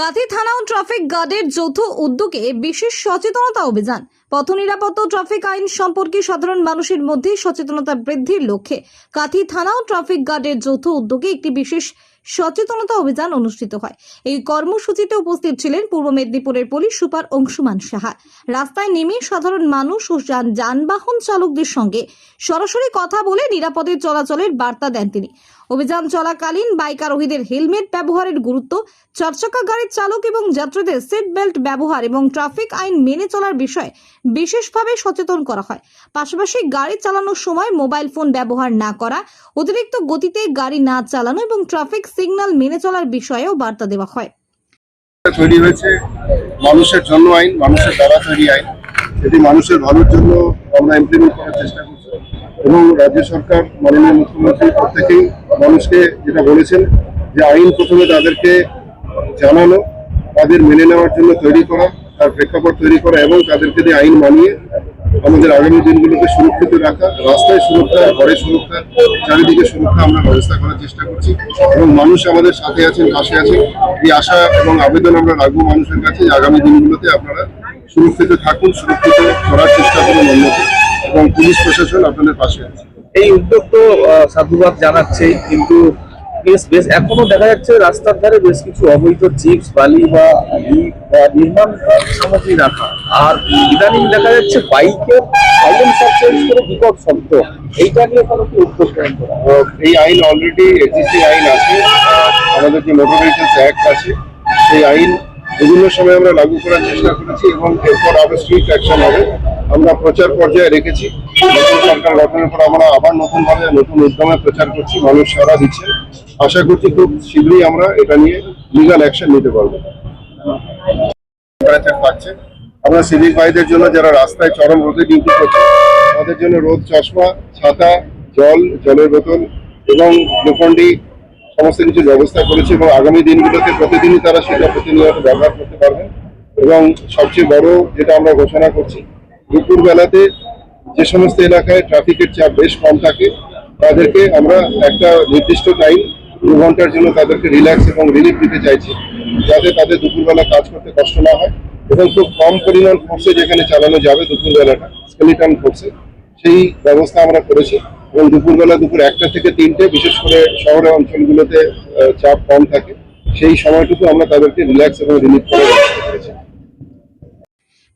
কাঁথি থানা ও ট্রাফিক গার্ডের যৌথ উদ্যোগে বিশেষ সচেতনতা অভিযান। পথ নিরাপত্তা ও ট্রাফিক আইন সম্পর্কে সাধারণ মানুষের মধ্যে সচেতনতা বৃদ্ধির লক্ষ্যে কাঁথি থানা ও ট্রাফিক গার্ডের যৌথ উদ্যোগে একটি বিশেষ সচেতনতা অভিযান অনুষ্ঠিত হয়। এই কর্মসূচিতে উপস্থিত ছিলেন পূর্ব মেদিনীপুরের পুলিশ সুপার অংশুমান সাহা। রাস্তায় নেমে সাধারণ মানুষ ও যানবাহন চালকদের সঙ্গে সরাসরি কথা বলে নিরাপদে চলাচলের বার্তা দেন তিনি। অভিযান চলাকালীন বাইক আরোহীদের হেলমেট ব্যবহারের গুরুত্ব, চারচাকা গাড়ির চালক এবং যাত্রীদের সিট বেল্ট ব্যবহার এবং ট্রাফিক আইন মেনে চলার বিষয়ে বিশেষভাবে সচেতন করা হয়। পাশাপাশি গাড়ি চালানোর সময় মোবাইল ফোন ব্যবহার না করা, অতিরিক্ত গতিতে গাড়ি না চালানো এবং ট্রাফিক সিগন্যাল মেনে চলার বিষয়েও বার্তা দেওয়া হয়। তৈরি হয়েছে মানুষের জন্য আইন, মানুষের দ্বারা তৈরি আইন, এটি মানুষের ভালোর জন্য আমরা ইমপ্লিমেন্ট করার চেষ্টা করছি এবং রাজ্য সরকার মাননীয় মুখ্যমন্ত্রী প্রত্যেকেই মানুষকে যেটা বলেছেন যে আইন প্রথমে তাদেরকে জানানো, তাদের মেনে নেওয়ার জন্য তৈরি করা, তার প্রেক্ষাপট তৈরি করা এবং তাদেরকে দিয়ে আইন মানিয়ে আমাদের আগামী দিনগুলোকে সুরক্ষিত রাখা, রাস্তায় সুরক্ষা, ঘরে সুরক্ষা, চারিদিকে সুরক্ষা আমরা ব্যবস্থা করার চেষ্টা করছি এবং মানুষ আমাদের সাথে আছেন, পাশে আছেন। এই আশা এবং আবেদন আমরা রাখবো মানুষের কাছে যে আগামী দিনগুলোতে আপনারা সুরক্ষিত থাকুন, সুরক্ষিত করার চেষ্টা করুন অন্যকে, এবং পুলিশ প্রশাসন আপনাদের পাশে আছে। এই উদ্যোগ তো সাধুবাদ জানাচ্ছে, কিন্তু বেশ এখনো দেখা যাচ্ছে রাস্তার ধারে বেশ কিছু অবৈধ চিপস, বালি বা নির্মাণ সামগ্রী রাখা। আর ইদানিং দেখা যাচ্ছে বাইকের সাইলেন্সার চেঞ্জ করে বিকট শব্দ। এইটা নিয়ে কোনো কি উদ্যোগ গ্রহণ করা? এই আইন অলরেডি এক্সিস্টিং আইন আছে, আমাদের যে মোটর ভেহিকলস অ্যাক্ট আছে সেই আইন বিভিন্ন সময় আমরা লাগু করার চেষ্টা করেছি এবং এরপর আরো স্ট্রিক্ট অ্যাকশন হবে। আমরা প্রচার পর্যায়ে রেখেছি, নতুন সরকার গঠনের পর আমরা আবার নতুনভাবে নতুন উদ্যমে প্রচার করছি, মানুষ সাড়া দিচ্ছে। আশা করছি খুব শীঘ্রই আমরা এটা নিয়ে লিগাল অ্যাকশন নিতে পারবো। পাচ্ছে আমরা সিভিক ভাইদের জন্য যারা রাস্তায় চরম রোদে ডিউটি করছে তাদের জন্য রোদ চশমা, ছাতা, জলের বোতল এবং গ্লুকন্ডি সমস্ত কিছু ব্যবস্থা করেছে এবং আগামী দিনগুলোতে প্রতিদিনই তারা সেটা প্রতিনিয়ত ব্যবহার করতে পারবেন। এবং সবচেয়ে বড় যেটা আমরা ঘোষণা করছি, দুপুর বেলাতে যে সমস্ত এলাকায় ট্রাফিকের চাপ বেশ কম থাকে তাদেরকে আমরা একটা নির্দিষ্ট টাইম 2 ঘন্টার জন্য তাদেরকে রিল্যাক্স এবং রিলিফ দিতে চাইছি, যাতে তাদের দুপুরবেলা কাজ করতে কষ্ট না হয় এবং খুব কম পরিমাণ ফোর্সে যেখানে চালানো যাবে দুপুরবেলাটা স্কেলিটন ফোর্সে, সেই ব্যবস্থা আমরা করেছি। এবং দুপুরবেলা দুপুর 1টা থেকে 3টে, বিশেষ করে শহরের অঞ্চলগুলোতে চাপ কম থাকে, সেই সময়টুকু আমরা তাদেরকে রিল্যাক্স এবং রিলিফ করার ব্যবস্থা করেছি।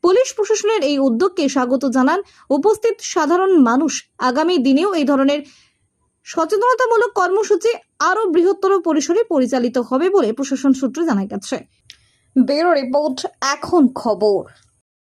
পুলিশ প্রশাসনের এই উদ্যোগকে স্বাগত জানান উপস্থিত সাধারণ মানুষ। আগামী দিনেও এই ধরনের সচেতনতামূলক কর্মসূচি আরো বৃহত্তর পরিসরে পরিচালিত হবে বলে প্রশাসন সূত্রে জানা গেছে। ব্যুরো রিপোর্ট, এখন খবর।